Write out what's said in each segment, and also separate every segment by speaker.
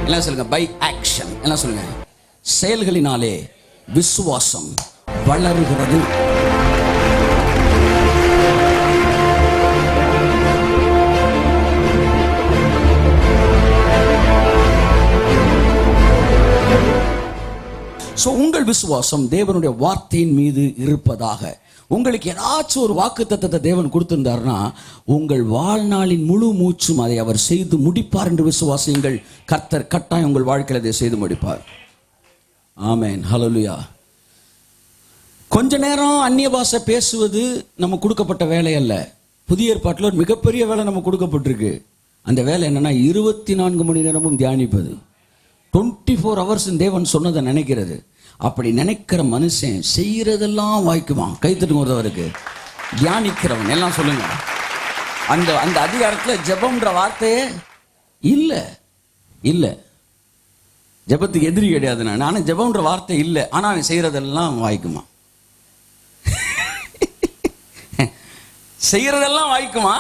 Speaker 1: எல்லாம் சொல்லுங்க, by action. எல்லாம் சொல்லுங்க, செயல்களினாலே விசுவாசம் வளருகிறது. உங்கள் விசுவாசம் தேவனுடைய வார்த்தையின் மீது இருப்பதாக. உங்களுக்கு ஏதாச்சும் ஒரு வாக்குத்தத்தத்தை தேவன் கொடுத்திருந்தார்னா உங்கள் வாழ்நாளின் முழு மூச்சும் அதை அவர் செய்து முடிப்பார் என்று விசுவாசியுங்கள். கர்த்தர் கட்டாயம் உங்கள் வாழ்க்கையில் அதை செய்து முடிப்பார். ஆமென், ஹல்லேலூயா. கொஞ்ச நேரம் அந்நிய பாஷை பேசுவது நம்ம கொடுக்கப்பட்ட வேலை அல்ல. புதிய ஏற்பாட்டில் ஒரு மிகப்பெரிய வேலை நம்ம கொடுக்கப்பட்டிருக்கு. அந்த வேலை என்னன்னா 24 மணி நேரமும் தியானிப்பது. 24 hours தேவன் சொன்னதை நினைக்கிறது. அப்படி நினைக்கிற மனுஷன் செய்யறதெல்லாம் வாய்க்குவான். கைத்தட்டுங்க ஒருத்தவருக்கு. தியானிக்கிறவன் எல்லாம் சொல்லுங்க. அந்த அந்த அதிகாரத்தில் ஜெபம்ன்ற வார்த்தையே இல்லை. இல்லை, ஜெபத்துக்கு எதிரி கிடையாது. நான் ஜெபம்ன்ற வார்த்தை இல்லை, ஆனால் அவன் செய்யறதெல்லாம் வாய்க்குமா. செய்யறதெல்லாம் வாய்க்குமா,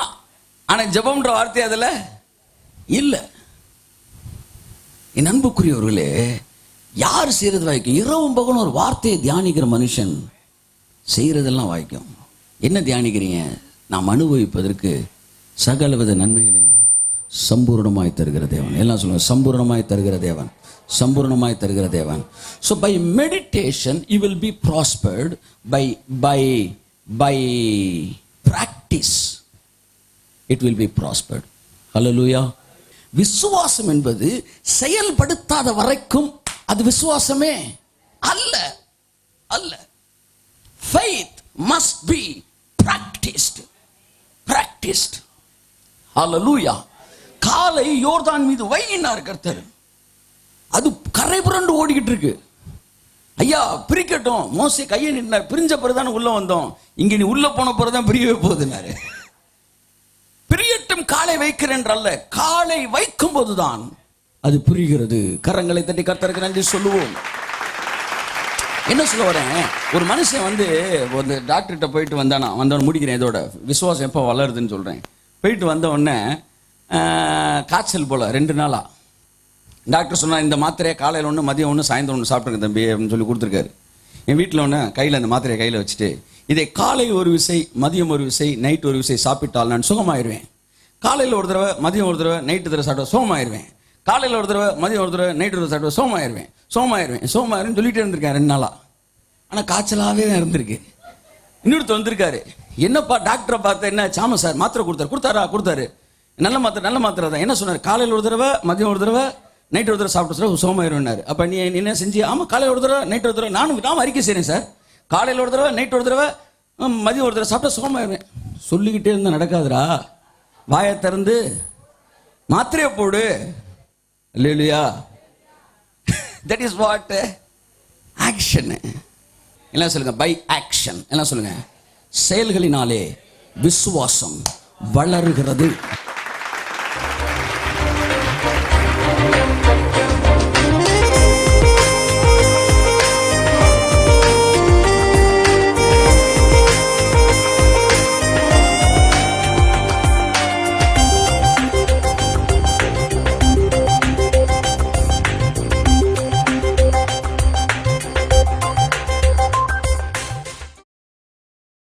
Speaker 1: ஆனால் ஜெபம்ன்ற வார்த்தை அதில் இல்லை. என் அன்புக்குரியவர்களே, யார் செய்யறது வாய்க்கும்? இரவும் பகலும் ஒரு வார்த்தையை தியானிக்கிற மனுஷன் செய்யறதெல்லாம் வாய்க்கும். என்ன தியானிக்கிறீங்க? நாம் அனுபவிப்பதற்கு சகலவித நன்மைகளையும் சம்பூர்ணமாய் தருகிற தேவன். எல்லாம் சொல்லுங்க, சம்பூர்ணமாய் தருகிற தேவன், சம்பூர்ணமாய் தருகிற தேவன். So by meditation you will be prospered. By practice it will be prospered. Hallelujah. விசுவாசம் என்பது செயல்படுத்தாத வரைக்கும் அது விசுவாசமே அல்ல. அல்ல. Faith must be practiced. Practiced. Hallelujah. காலை யோர்தான் மீது வையினார் கர்த்தர். அது கரை புரண்டு ஓடிக்கிட்டு இருக்கு. ஐயா பிரிக்கட்டும். மோசே கையை நின்றார். பிரிஞ்ச பிறகுதான் உள்ள வந்தோம். இங்க நீ உள்ள போன பிறகுதான் பிரியவே போகுதுனாரு. பிரியட்டும் காலை வைக்கிறேன் அல்ல, காலை வைக்கும் போதுதான் அது புரிகிறது. கரங்களை தட்டி கர்த்தருக்கு நன்றி சொல்லுவோம். என்ன சொல்ல வரேன், ஒரு மனுஷன் ஒரு டாக்டர்கிட்ட போயிட்டு வந்தவன் முடிக்கிறேன். இதோட விசுவாசம் எப்போ வளருதுன்னு சொல்றேன். போயிட்டு வந்த உடனே காய்ச்சல் போல 2 நாளா. டாக்டர் சொன்னா இந்த மாத்திரையை காலையில் ஒன்று, மதியம் ஒன்று, சாயந்தரம் ஒன்று சாப்பிட்டுங்க தம்பி அப்படின்னு சொல்லி கொடுத்துருக்காரு. என் வீட்டில் ஒன்று கையில் அந்த மாத்திரையை கையில் வச்சுட்டு, இதை காலை ஒரு விசை, மதியம் ஒரு விசை, நைட் ஒரு விசை சாப்பிட்டால் நான் சுகமாயிருவேன். காலையில் ஒரு தடவை, மதியம் ஒரு தடவை, நைட்டு தடவை சாப்பிட்டா சுகமாயிருவேன். காலையில் ஒரு தடவை, மதியம் ஒரு தடவை, நைட்டு ஒரு சாப்பிட்டா சோமாயிருவேன் சொல்லிட்டே இருந்திருக்கேன் 2 நாளா. ஆனால் காய்ச்சலாகவே இருந்திருக்கு. இன்னொருத்தர் வந்திருக்காரு. என்னப்பா டாக்டரை பார்த்த என்ன சாம சார் மாத்திரை கொடுத்தாரு. நல்ல மாத்திரை தான். என்ன சொன்னார்? காலையில் ஒரு தடவை, மதியம் ஒரு தடவை, நைட்டு ஒரு தடவை சாப்பிட்டு சார் சோமாயிருவேன்னாரு. அப்போ நீ என்ன செஞ்சு? ஆமாம், காலையில் ஒரு தடவை, நைட்டு ஒரு தடவை. நானும் அறிக்கை செய்கிறேன் சார். காலையில் ஒரு தடவை, நைட்டு ஒரு தடவை, மதியம் ஒரு தடவை சாப்பிட்டா சோமாயிருவேன். சொல்லிக்கிட்டே இருந்தால் நடக்காதுரா. வாயை திறந்து மாத்திரையை போடு. Hallelujah. That is what action. எல்லாம் சொல்லுங்க, பை ஆக்ஷன். எல்லாம் சொல்லுங்க, செயல்களினாலே விசுவாசம் வளருகிறது.